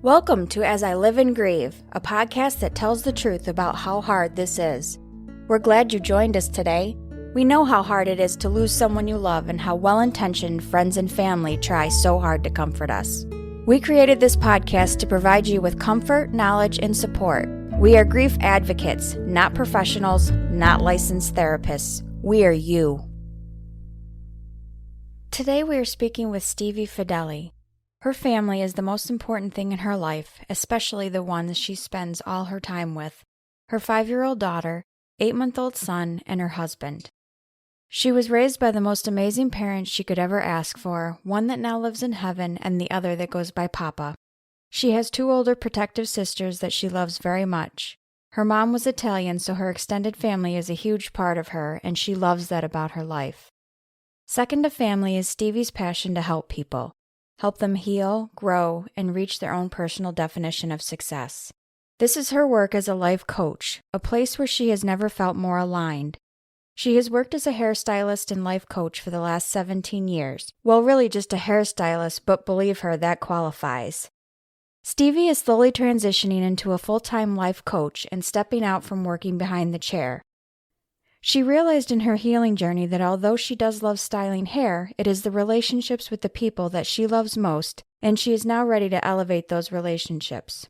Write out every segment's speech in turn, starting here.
Welcome to As I Live and Grieve, a podcast that tells the truth about how hard this is. We're glad you joined us today. We know how hard it is to lose someone you love and how well-intentioned friends and family try so hard to comfort us. We created this podcast to provide you with comfort, knowledge, and support. We are grief advocates, not professionals, not licensed therapists. We are you. Today we are speaking with Stevie Fedele. Her family is the most important thing in her life, especially the ones she spends all her time with. Her 5-year-old daughter, 8-month-old son, and her husband. She was raised by the most amazing parents she could ever ask for, one that now lives in heaven and the other that goes by Papa. She has 2 older protective sisters that she loves very much. Her mom was Italian, so her extended family is a huge part of her, and she loves that about her life. Second to family is Stevie's passion to help people. Help them heal, grow, and reach their own personal definition of success. This is her work as a life coach, a place where she has never felt more aligned. She has worked as a hairstylist and life coach for the last 17 years. Well, really just a hairstylist, but believe her, that qualifies. Stevie is slowly transitioning into a full-time life coach and stepping out from working behind the chair. She realized in her healing journey that although she does love styling hair, it is the relationships with the people that she loves most, and she is now ready to elevate those relationships.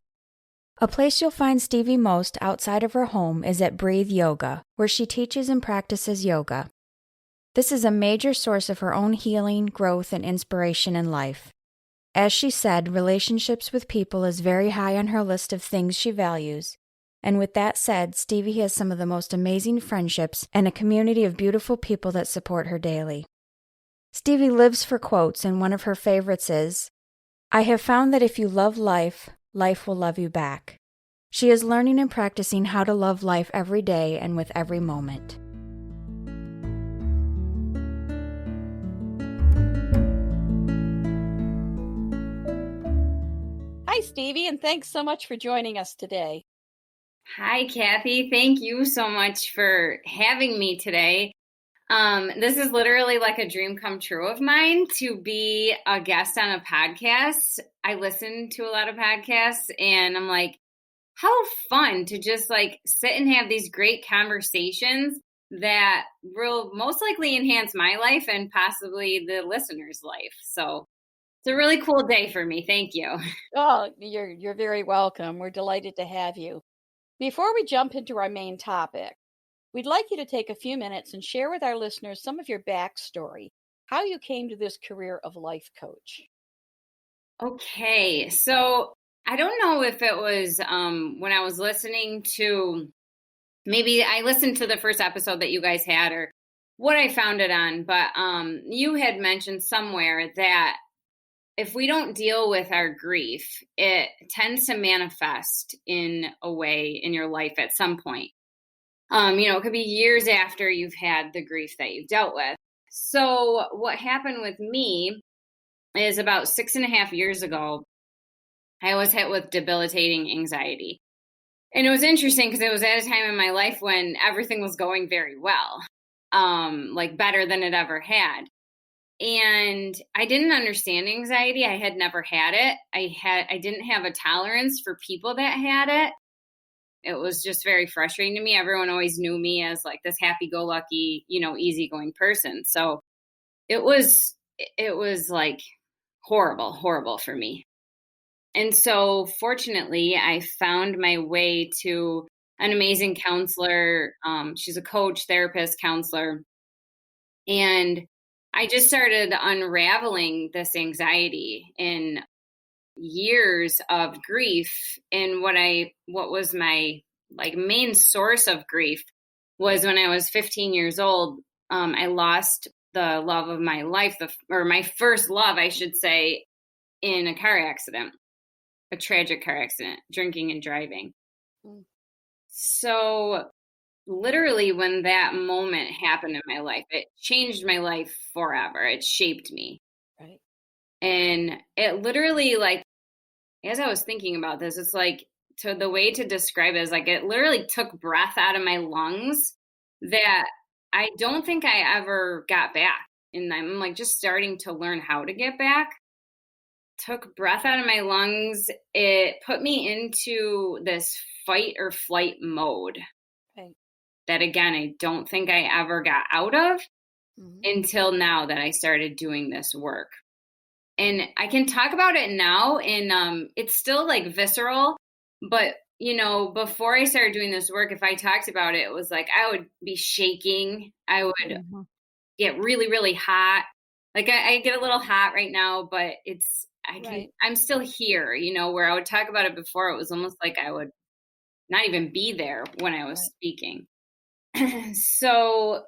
A place you'll find Stevie most outside of her home is at Breathe Yoga, where she teaches and practices yoga. This is a major source of her own healing, growth, and inspiration in life. As she said, relationships with people is very high on her list of things she values. And with that said, Stevie has some of the most amazing friendships and a community of beautiful people that support her daily. Stevie lives for quotes, and one of her favorites is, "I have found that if you love life, life will love you back." She is learning and practicing how to love life every day and with every moment. Hi, Stevie, and thanks so much for joining us today. Hi, Kathy. Thank you so much for having me today. This is literally like a dream come true of mine to be a guest on a podcast. I listen to a lot of podcasts and I'm like, how fun to just like sit and have these great conversations that will most likely enhance my life and possibly the listener's life. So it's a really cool day for me. Thank you. Oh, you're very welcome. We're delighted to have you. Before we jump into our main topic, we'd like you to take a few minutes and share with our listeners some of your backstory, how you came to this career of life coach. Okay, so I don't know if it was when I was listening to, maybe I listened to the first episode that you guys had or what I found it on, but you had mentioned somewhere that if we don't deal with our grief, it tends to manifest in a way in your life at some point. It could be years after you've had the grief that you've dealt with. So what happened with me is about 6.5 years ago, I was hit with debilitating anxiety. And it was interesting because it was at a time in my life when everything was going very well, like better than it ever had. And I didn't understand anxiety. I had never had it. I didn't have a tolerance for people that had it. It was just very frustrating to me. Everyone always knew me as like this happy-go-lucky, easygoing person. So it was like horrible for me. And so fortunately, I found my way to an amazing counselor. She's a coach, therapist, counselor. And I just started unraveling this anxiety in years of grief. And what was my like main source of grief was when I was 15 years old. I lost the love of my life, or my first love, I should say, in a car accident, a tragic car accident, drinking and driving. So literally when that moment happened in my life, it changed my life forever. It shaped me. Right. And it literally, like, as I was thinking about this, it's like, the way to describe it is like, it literally took breath out of my lungs that I don't think I ever got back. And I'm like just starting to learn how to get back. took breath out of my lungs, it put me into this fight or flight mode. Right. That, again, I don't think I ever got out of until now that I started doing this work. And I can talk about it now, and it's still like visceral, but before I started doing this work, if I talked about it, it was like I would be shaking. I would get really, really hot. Like I get a little hot right now, but I'm still here, where I would talk about it before. It was almost like I would not even be there when I was speaking. So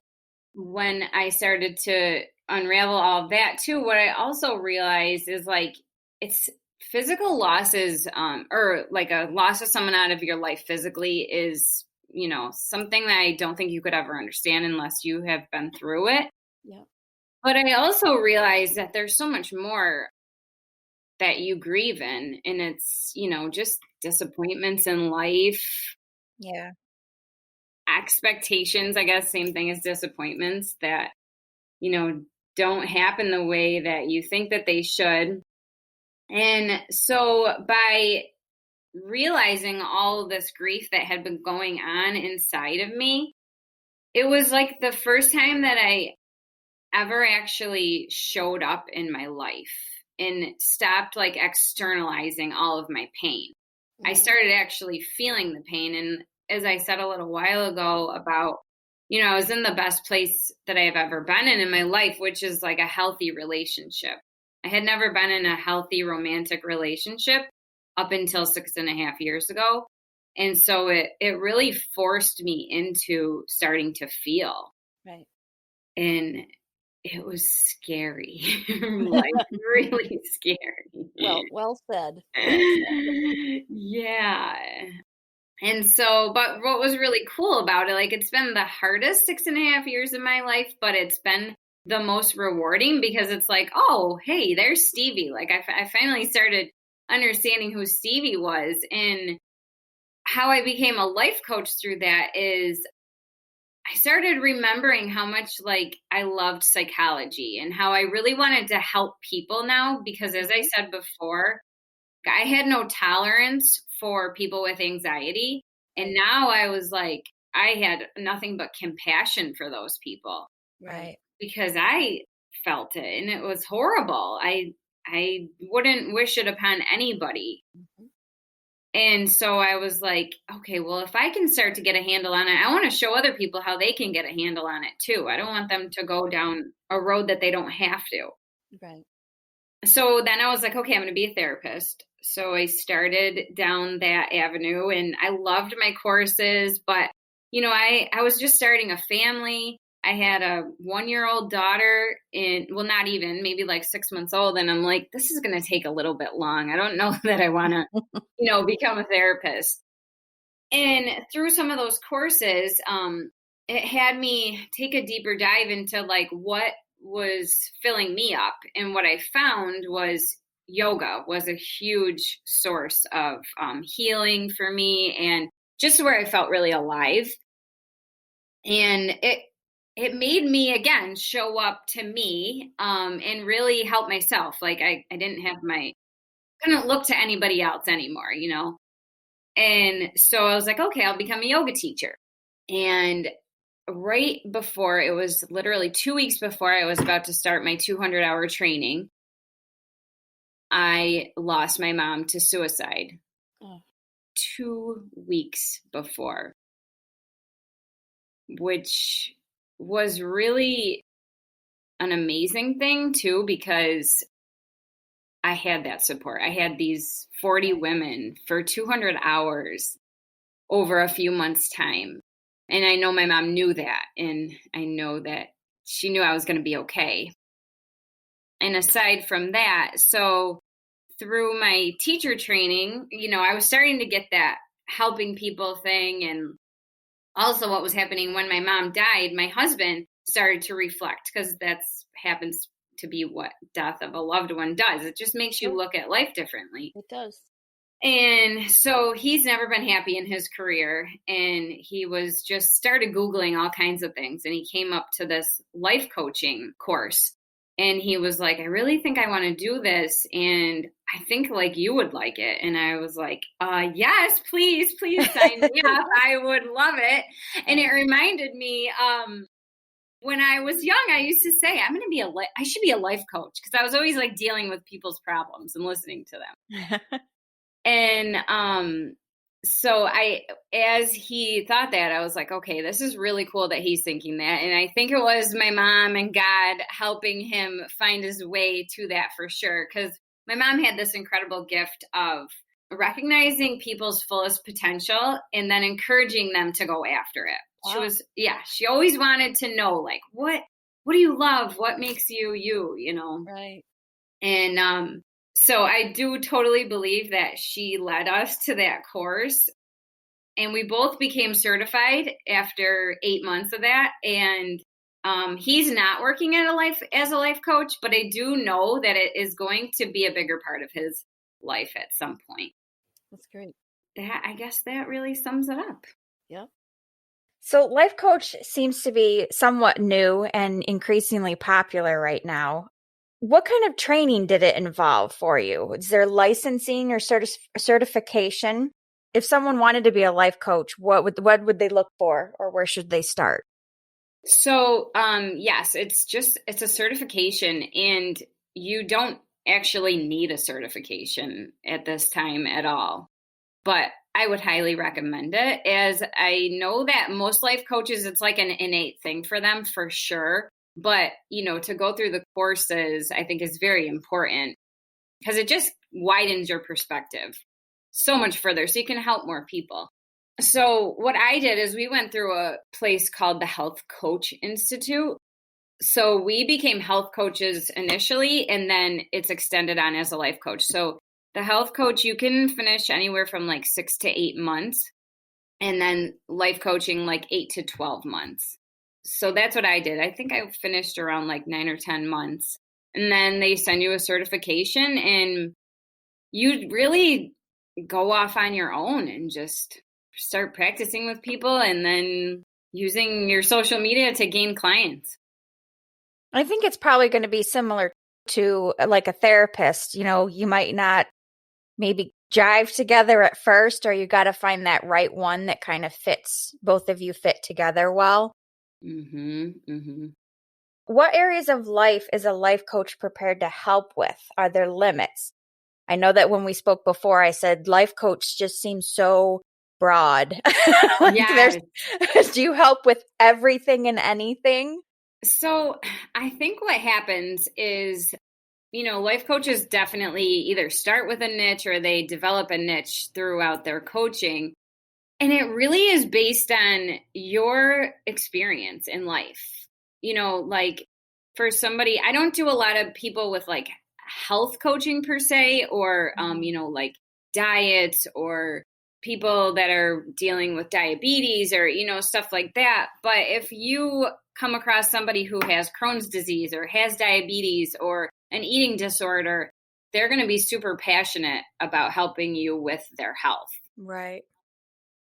when I started to unravel all of that too, what I also realized is like it's physical losses, or like a loss of someone out of your life physically is, something that I don't think you could ever understand unless you have been through it. Yeah. But I also realized that there's so much more that you grieve in, and it's, just disappointments in life. Yeah. Expectations, I guess, same thing as disappointments that, don't happen the way that you think that they should. And so by realizing all of this grief that had been going on inside of me, it was like the first time that I ever actually showed up in my life and stopped like externalizing all of my pain. I started actually feeling the pain. And as I said a little while ago about, I was in the best place that I have ever been in my life, which is like a healthy relationship. I had never been in a healthy romantic relationship up until 6.5 years ago. And so it really forced me into starting to feel. Right. And it was scary, like really scary. Well said. Yeah. And so, but what was really cool about it, like it's been the hardest 6.5 years of my life, but it's been the most rewarding because it's like, oh, hey, there's Stevie. Like I finally started understanding who Stevie was, and how I became a life coach through that is I started remembering how much like I loved psychology and how I really wanted to help people now, because as I said before, I had no tolerance for people with anxiety. And now I was like, I had nothing but compassion for those people. Right. Because I felt it and it was horrible. I wouldn't wish it upon anybody. And so I was like, okay, well, if I can start to get a handle on it, I want to show other people how they can get a handle on it too. I don't want them to go down a road that they don't have to. Right. So then I was like, okay, I'm going to be a therapist. So I started down that avenue, and I loved my courses, but I was just starting a family. I had a 1-year-old daughter, not even, maybe like 6 months old. And I'm like, this is going to take a little bit long. I don't know that I want to, become a therapist. And through some of those courses, it had me take a deeper dive into like what was filling me up. And what I found was yoga was a huge source of healing for me, and just where I felt really alive. And it made me, again, show up to me and really help myself. Like I couldn't look to anybody else anymore, And so I was like, okay, I'll become a yoga teacher. And right before, it was literally 2 weeks before I was about to start my 200-hour training, I lost my mom to suicide 2 weeks before, which was really an amazing thing too, because I had that support. I had these 40 women for 200 hours over a few months' time. And I know my mom knew that. And I know that she knew I was going to be okay. And aside from that, so through my teacher training, I was starting to get that helping people thing. And also what was happening when my mom died, my husband started to reflect, because that's happens to be what death of a loved one does. It just makes you look at life differently. It does. And so he's never been happy in his career, and he was just started Googling all kinds of things, and he came up to this life coaching course, and he was like, I really think I want to do this, and I think like you would like it. And I was like, yes, please sign me up. I would love it. And it reminded me, when I was young, I used to say, I should be a life coach, because I was always like dealing with people's problems and listening to them. And so as he thought that, I was like, okay, this is really cool that he's thinking that. And I think it was my mom and God helping him find his way to that for sure. Because my mom had this incredible gift of recognizing people's fullest potential and then encouraging them to go after it. Wow. She always wanted to know, like, what do you love? What makes you, you know? Right. And so I do totally believe that she led us to that course. And we both became certified after 8 months of that. And he's not working as a life coach, but I do know that it is going to be a bigger part of his life at some point. That's great. I guess that really sums it up. Yep. So life coach seems to be somewhat new and increasingly popular right now. What kind of training did it involve for you? Is there licensing or certification? If someone wanted to be a life coach, what would they look for, or where should they start? So, yes, it's a certification, and you don't actually need a certification at this time at all. But I would highly recommend it, as I know that most life coaches, it's like an innate thing for them for sure. But, to go through the courses, I think is very important, because it just widens your perspective so much further, so you can help more people. So what I did is we went through a place called the Health Coach Institute. So we became health coaches initially, and then it's extended on as a life coach. So the health coach, you can finish anywhere from like 6 to 8 months, and then life coaching like 8 to 12 months. So that's what I did. I think I finished around like 9 or 10 months. And then they send you a certification, and you really go off on your own and just start practicing with people, and then using your social media to gain clients. I think it's probably going to be similar to like a therapist. You might not maybe jive together at first, or you got to find that right one that kind of fits, both of you fit together well. What areas of life is a life coach prepared to help with? Are there limits? I know that when we spoke before, I said life coach just seems so broad. Yes. Do you help with everything and anything? So I think what happens is, life coaches definitely either start with a niche or they develop a niche throughout their coaching. And it really is based on your experience in life. Like for somebody, I don't do a lot of people with like health coaching per se, or, like diets, or people that are dealing with diabetes, or, stuff like that. But if you come across somebody who has Crohn's disease or has diabetes or an eating disorder, they're going to be super passionate about helping you with their health. Right.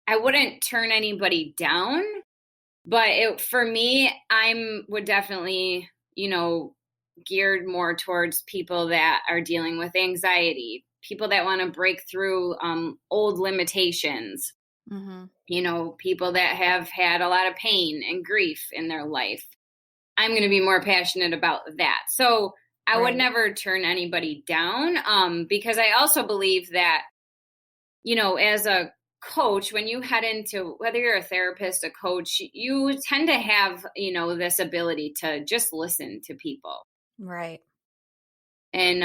I wouldn't turn anybody down, but for me, would definitely, geared more towards people that are dealing with anxiety, people that want to break through old limitations, people that have had a lot of pain and grief in their life. I'm going to be more passionate about that. So I would never turn anybody down, because I also believe that, as a coach, when you head into, whether you're a therapist, a coach, you tend to have, this ability to just listen to people. Right. And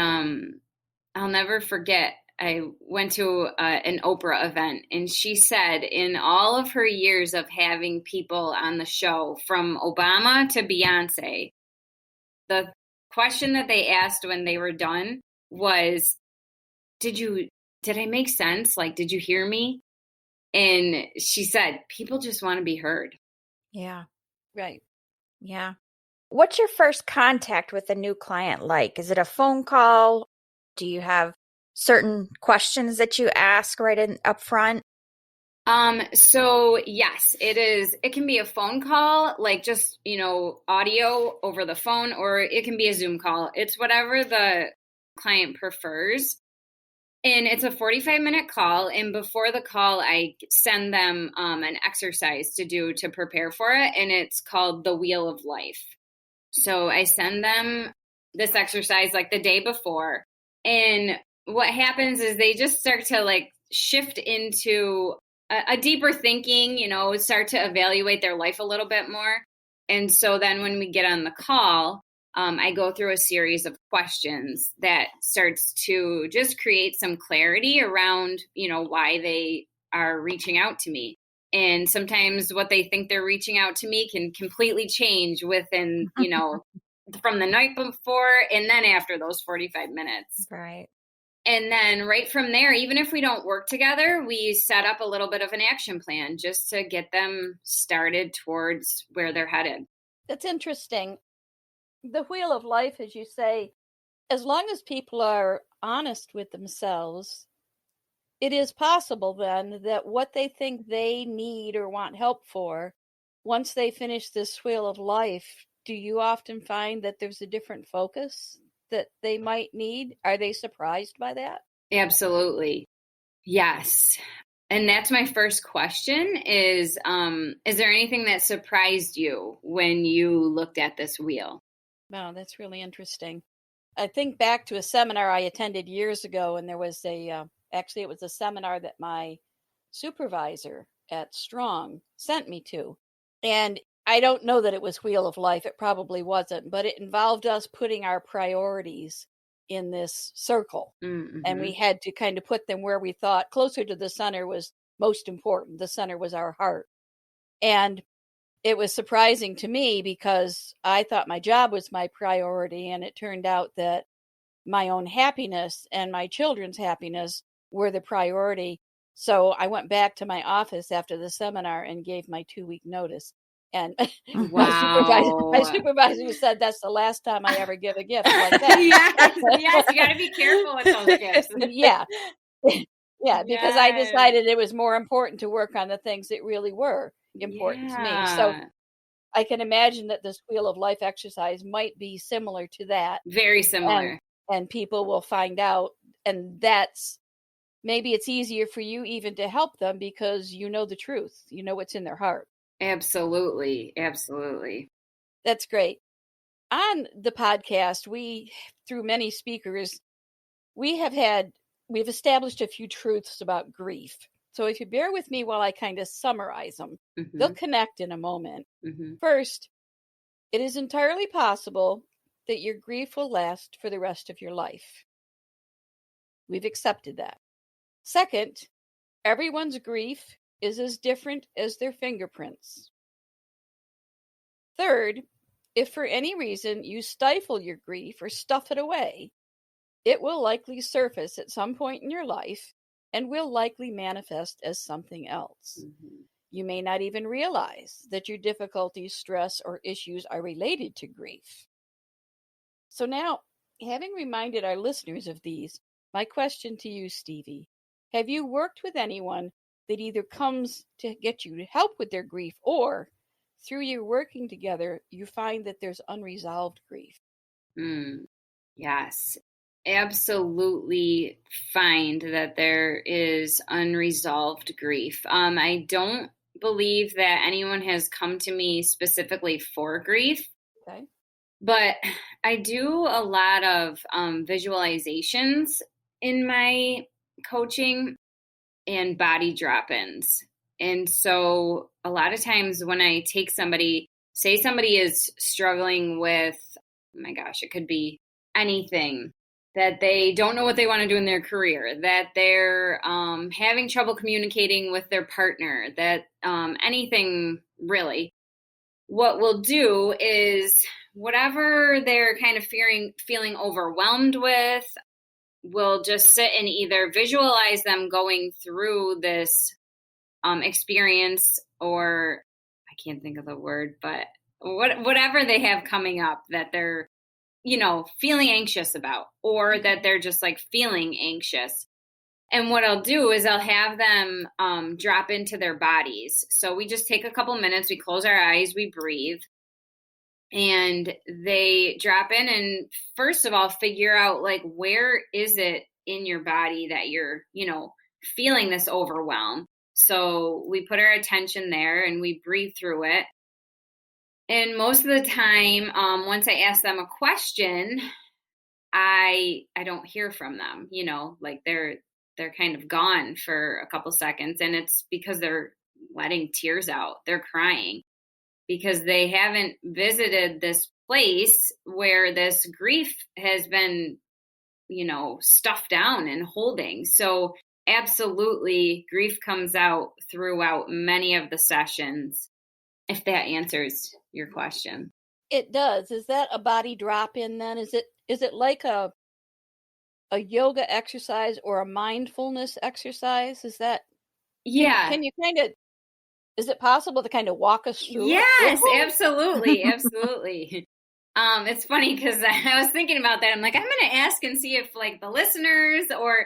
I'll never forget, I went to an Oprah event, and she said in all of her years of having people on the show, from Obama to Beyonce, the question that they asked when they were done was, did I make sense? Like, did you hear me? And she said, people just want to be heard. Yeah. Right. Yeah. What's your first contact with a new client like? Is it a phone call? Do you have certain questions that you ask up front? So yes, it is. It can be a phone call, like just, audio over the phone, or it can be a Zoom call. It's whatever the client prefers. And it's a 45-minute call. And before the call, I send them an exercise to do to prepare for it. And it's called the Wheel of Life. So I send them this exercise like the day before. And what happens is they just start to like shift into a deeper thinking, start to evaluate their life a little bit more. And so then when we get on the call, I go through a series of questions that starts to just create some clarity around, why they are reaching out to me. And sometimes what they think they're reaching out to me can completely change within, from the night before and then after those 45 minutes. Right. And then right from there, even if we don't work together, we set up a little bit of an action plan just to get them started towards where they're headed. That's interesting. The Wheel of Life, as you say, as long as people are honest with themselves, it is possible then that what they think they need or want help for, once they finish this Wheel of Life, do you often find that there's a different focus that they might need? Are they surprised by that? Absolutely. Yes. And that's my first question is there anything that surprised you when you looked at this wheel? Wow, that's really interesting. I think back to a seminar I attended years ago, and there was actually it was a seminar that my supervisor at Strong sent me to. And I don't know that it was Wheel of Life. It probably wasn't, but it involved us putting our priorities in this circle. Mm-hmm. And we had to kind of put them where we thought closer to the center was most important. The center was our heart. And it was surprising to me because I thought my job was my priority, and it turned out that my own happiness and my children's happiness were the priority. So I went back to my office after the seminar and gave my 2-week notice. And wow. my supervisor said that's the last time I ever give a gift like that. yes, you got to be careful with those gifts. Yeah, because I decided it was more important to work on the things that really were important to me. So I can imagine that this Wheel of Life exercise might be similar to that. Very similar. And people will find out, and that's maybe it's easier for you even to help them because you know the truth. You know what's in their heart. Absolutely. Absolutely. That's great. On the podcast, through many speakers, we've established a few truths about grief. So if you bear with me while I kind of summarize them, Mm-hmm. they'll connect in a moment. Mm-hmm. First, it is entirely possible that your grief will last for the rest of your life. We've accepted that. Second, everyone's grief is as different as their fingerprints. Third, if for any reason you stifle your grief or stuff it away, it will likely surface at some point in your life and will likely manifest as something else. Mm-hmm. You may not even realize that your difficulties, stress, or issues are related to grief. So now, having reminded our listeners of these, my question to you, Stevie, have you worked with anyone that either comes to get you to help with their grief, or through your working together, you find that there's unresolved grief? Yes, absolutely find that there is unresolved grief. I don't believe that anyone has come to me specifically for grief. Okay. But I do a lot of visualizations in my coaching and body drop-ins. And so a lot of times when I take somebody, say somebody is struggling with, oh my gosh, it could be anything, that they don't know what they want to do in their career, that they're having trouble communicating with their partner, that anything really. What we'll do is whatever they're kind of feeling overwhelmed with, we'll just sit and either visualize them going through this experience, or I can't think of the word, but whatever they have coming up that they're, feeling anxious about, or that they're just like feeling anxious. And what I'll do is I'll have them drop into their bodies. So we just take a couple minutes, we close our eyes, we breathe, and they drop in and first of all, figure out like, where is it in your body that you're, feeling this overwhelm. So we put our attention there and we breathe through it. And most of the time, once I ask them a question, I don't hear from them, like they're kind of gone for a couple seconds, and it's because they're letting tears out. They're crying because they haven't visited this place where this grief has been, stuffed down and holding. So absolutely, grief comes out throughout many of the sessions, if that answers your question. It does. Is that a body drop in then? Is it like a yoga exercise or a mindfulness exercise? Is that Can you kind of, is it possible to kind of walk us through it? Yes, absolutely. Absolutely. It's funny because I was thinking about that. I'm like, I'm going to ask and see if like the listeners or,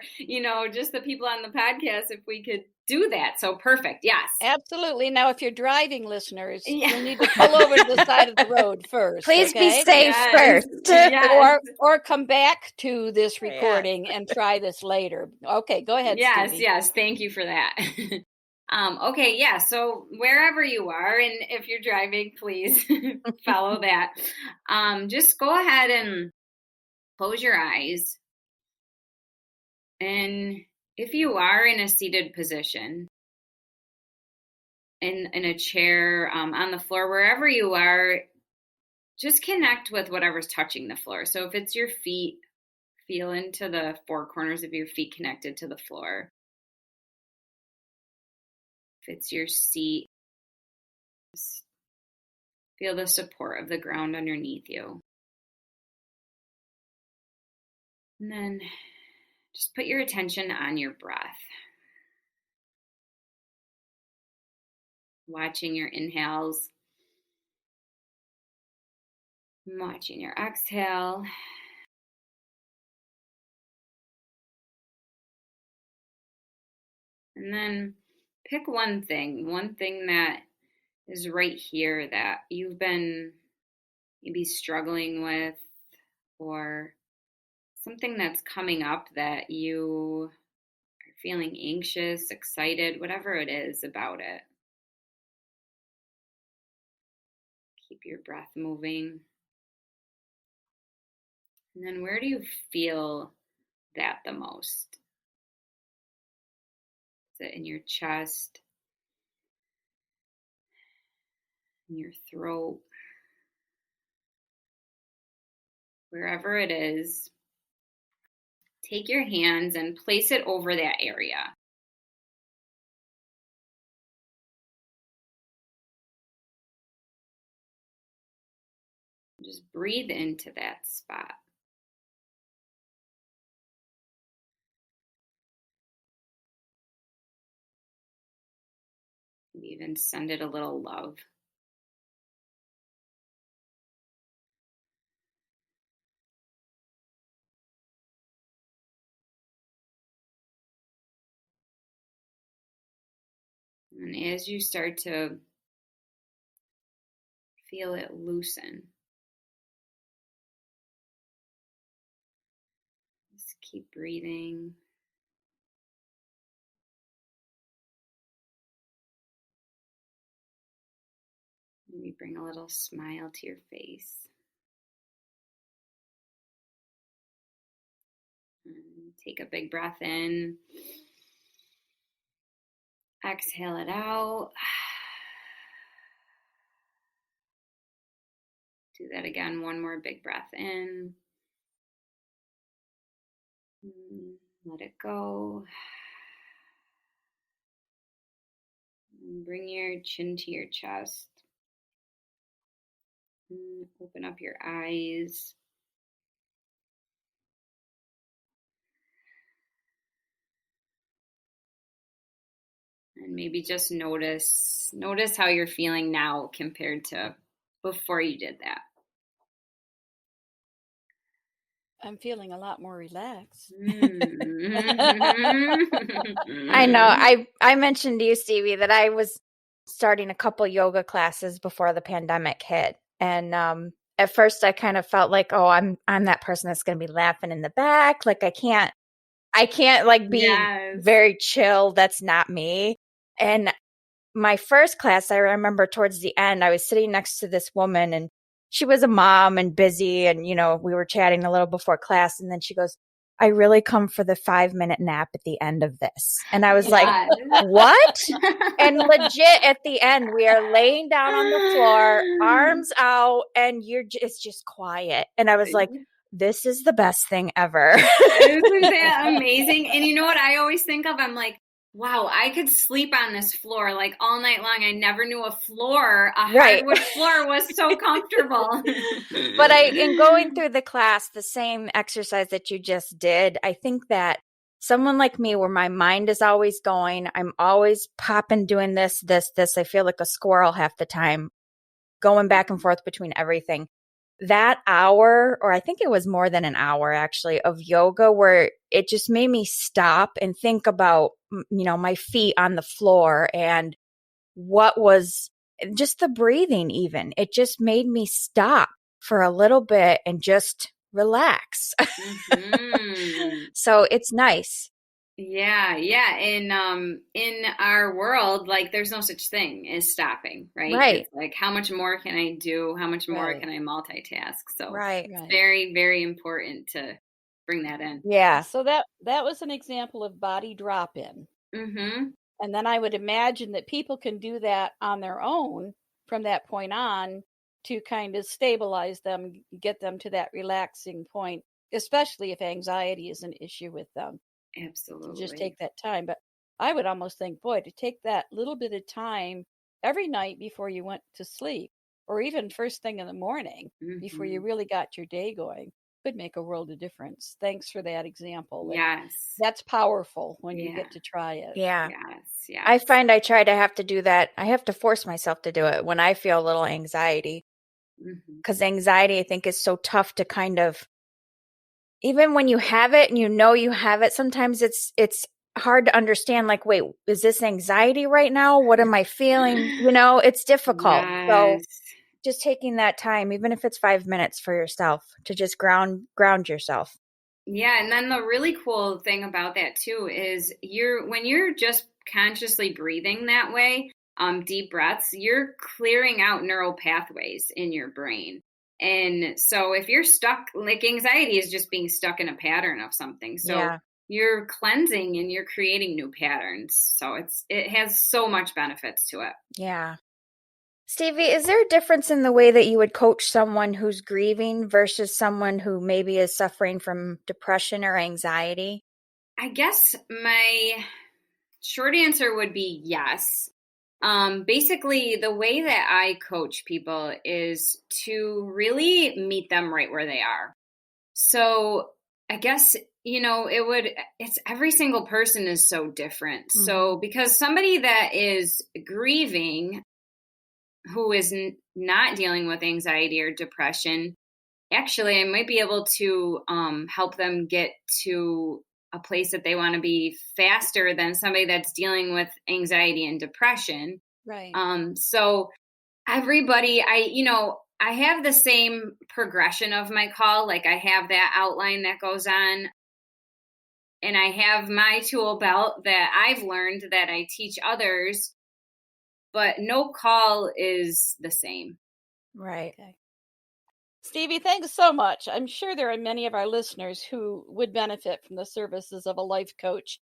just the people on the podcast, if we could do that. So perfect. Yes. Absolutely. Now, if you're driving, listeners, you'll need to pull over to the side of the road first. Please be safe first. Yes. Or come back to this recording and try this later. Okay, go ahead, Stevie. Yes. Thank you for that. Okay, yeah. So wherever you are, and if you're driving, please follow that. Just go ahead and close your eyes. And if you are in a seated position, in a chair, on the floor, wherever you are, just connect with whatever's touching the floor. So if it's your feet, feel into the four corners of your feet connected to the floor. If it's your seat, feel the support of the ground underneath you. And then just put your attention on your breath. Watching your inhales. Watching your exhale. And then pick one thing that is right here that you've been maybe struggling with, or something that's coming up that you are feeling anxious, excited, whatever it is about it. Keep your breath moving. And then where do you feel that the most? Is it in your chest, in your throat? Wherever it is, take your hands and place it over that area. Just breathe into that spot. Even send it a little love. And as you start to feel it loosen, just keep breathing. Maybe bring a little smile to your face. And take a big breath in. Exhale it out. Do that again. One more big breath in. Let it go. And bring your chin to your chest. And open up your eyes. And maybe just notice how you're feeling now compared to before you did that. I'm feeling a lot more relaxed. I know. I mentioned to you, Stevie, that I was starting a couple yoga classes before the pandemic hit. And at first I kind of felt like, oh, I'm that person that's going to be laughing in the back. Like I can't I can't like be Yes. very chill. That's not me. And my first class, I remember towards the end, I was sitting next to this woman and she was a mom and busy. And, we were chatting a little before class. And then she goes, I really come for the 5-minute nap at the end of this. And I was like, what? And legit at the end, we are laying down on the floor, arms out, and it's just quiet. And I was like, this is the best thing ever. Isn't that amazing? And you know what I always think of? I'm like, wow, I could sleep on this floor like all night long. I never knew a hardwood floor was so comfortable. But in going through the class, the same exercise that you just did, I think that someone like me where my mind is always going, I'm always popping, doing this. I feel like a squirrel half the time, going back and forth between everything. That hour, or I think it was more than an hour actually, of yoga where it just made me stop and think about, my feet on the floor and what was just the breathing even. It just made me stop for a little bit and just relax. Mm-hmm. So it's nice. Yeah. In our world, like there's no such thing as stopping, right? Right. It's like, how much more can I do? How much more can I multitask? So it's Right. very, very important to bring that in. Yeah. So that was an example of body drop-in. Mm-hmm. And then I would imagine that people can do that on their own from that point on to kind of stabilize them, get them to that relaxing point, especially if anxiety is an issue with them. Absolutely. Just take that time. But I would almost think, boy, to take that little bit of time every night before you went to sleep, or even first thing in the morning before you really got your day going, could make a world of difference. Thanks for that example. Yes. That's powerful when you get to try it. Yeah. Yes. I find I try to have to do that. I have to force myself to do it when I feel a little anxiety. Because anxiety, I think, is so tough to kind of, even when you have it and you have it, sometimes it's hard to understand, like, wait, is this anxiety right now? What am I feeling? It's difficult. Yes. So just taking that time, even if it's 5 minutes for yourself, to just ground yourself. Yeah, and then the really cool thing about that too is when you're just consciously breathing that way, deep breaths, you're clearing out neural pathways in your brain. And so if you're stuck, like anxiety is just being stuck in a pattern of something. So you're cleansing and you're creating new patterns. So it has so much benefits to it. Yeah. Stevie, is there a difference in the way that you would coach someone who's grieving versus someone who maybe is suffering from depression or anxiety? I guess my short answer would be yes. Basically, the way that I coach people is to really meet them right where they are. So I guess, it's every single person is so different. Mm-hmm. So because somebody that is grieving, who is not dealing with anxiety or depression, actually, I might be able to help them get to a place that they want to be faster than somebody that's dealing with anxiety and depression. Right. So everybody, I have the same progression of my call. Like I have that outline that goes on, and I have my tool belt that I've learned that I teach others, but no call is the same. Right. Okay. Stevie, thanks so much. I'm sure there are many of our listeners who would benefit from the services of a life coach.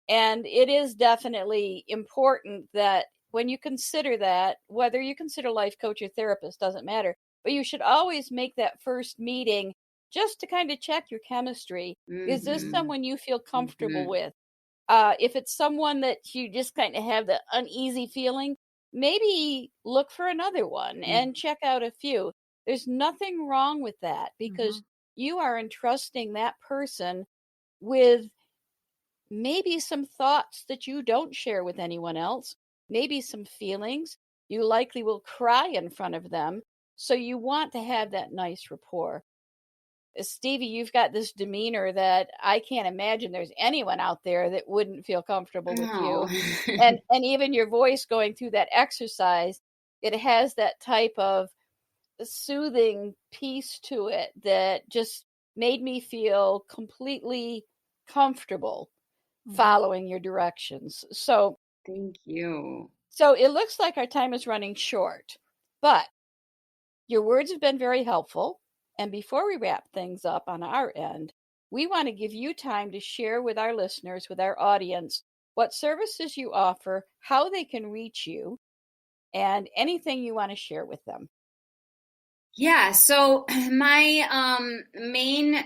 And it is definitely important that when you consider that, whether you consider life coach or therapist, doesn't matter, but you should always make that first meeting just to kind of check your chemistry. Mm-hmm. Is this someone you feel comfortable with? If it's someone that you just kind of have the uneasy feeling, maybe look for another one and check out a few. There's nothing wrong with that because you are entrusting that person with maybe some thoughts that you don't share with anyone else, maybe some feelings. You likely will cry in front of them. So you want to have that nice rapport. Stevie, you've got this demeanor that I can't imagine there's anyone out there that wouldn't feel comfortable with you. And even your voice going through that exercise, it has that type of soothing piece to it that just made me feel completely comfortable following your directions. So thank you. So it looks like our time is running short, but your words have been very helpful. And before we wrap things up on our end, we want to give you time to share with our listeners, with our audience, what services you offer, how they can reach you, and anything you want to share with them. Yeah, so my main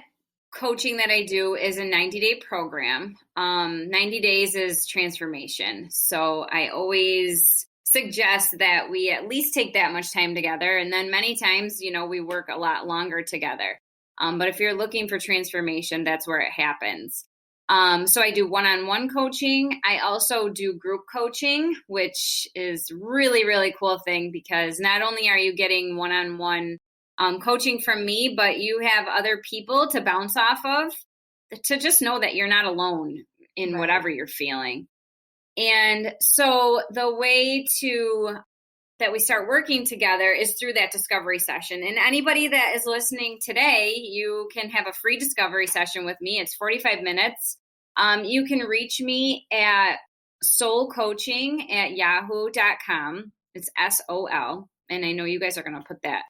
coaching that I do is a 90-day program. 90 days is transformation. So I always suggest that we at least take that much time together. And then many times, we work a lot longer together. But if you're looking for transformation, that's where it happens. So I do one-on-one coaching. I also do group coaching, which is really, really cool thing because not only are you getting one-on-one coaching from me, but you have other people to bounce off of to just know that you're not alone in whatever you're feeling. And so the way that we start working together is through that discovery session. And anybody that is listening today, you can have a free discovery session with me. It's 45 minutes. You can reach me at soulcoaching@yahoo.com. It's SOL. And I know you guys are going to put that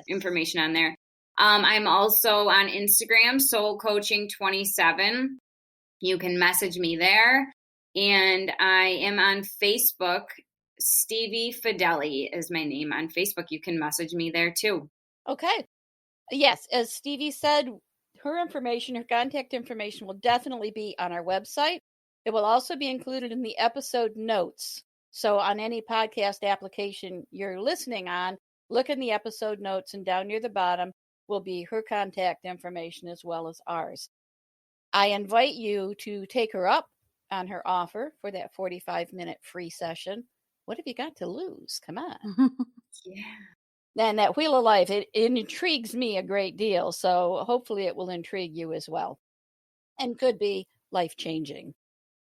information on there. I'm also on Instagram, soulcoaching27. You can message me there. And I am on Facebook. Stevie Fedele is my name on Facebook. You can message me there too. Okay. Yes, as Stevie said, her contact information will definitely be on our website. It will also be included in the episode notes. So on any podcast application you're listening on, look in the episode notes, and down near the bottom will be her contact information as well as ours. I invite you to take her up on her offer for that 45-minute free session. What have you got to lose? Come on. Yeah. And that Wheel of Life, it intrigues me a great deal. So hopefully it will intrigue you as well. And could be life-changing.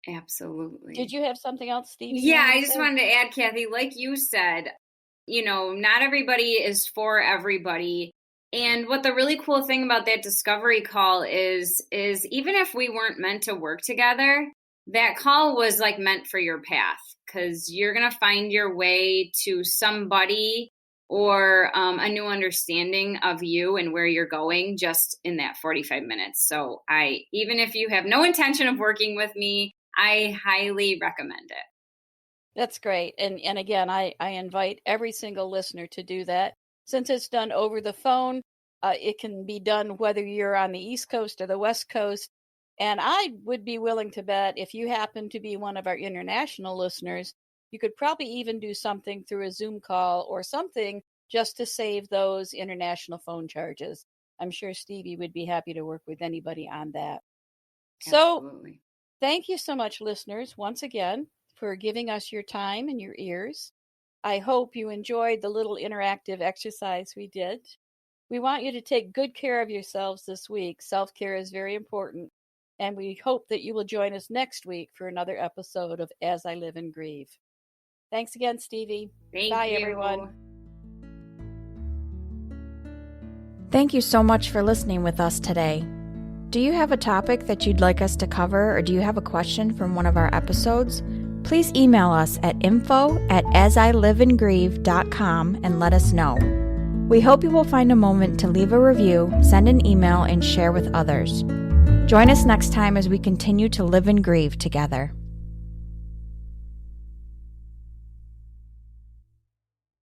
Absolutely. Did you have something else, Steve? Yeah, I just wanted to add, Kathy, like you said, not everybody is for everybody. And what the really cool thing about that discovery call is even if we weren't meant to work together, that call was like meant for your path, because you're going to find your way to somebody or a new understanding of you and where you're going just in that 45 minutes. So even if you have no intention of working with me, I highly recommend it. That's great. And again, I invite every single listener to do that. Since it's done over the phone, it can be done whether you're on the East Coast or the West Coast. And I would be willing to bet if you happen to be one of our international listeners, you could probably even do something through a Zoom call or something just to save those international phone charges. I'm sure Stevie would be happy to work with anybody on that. Absolutely. So thank you so much, listeners, once again, for giving us your time and your ears. I hope you enjoyed the little interactive exercise we did. We want you to take good care of yourselves this week. Self-care is very important. And we hope that you will join us next week for another episode of As I Live and Grieve. Thanks again, Stevie. Bye, everyone. Thank you so much for listening with us today. Do you have a topic that you'd like us to cover, or do you have a question from one of our episodes? Please email us at info@asiliveandgrieve.com and let us know. We hope you will find a moment to leave a review, send an email, and share with others. Join us next time as we continue to live and grieve together.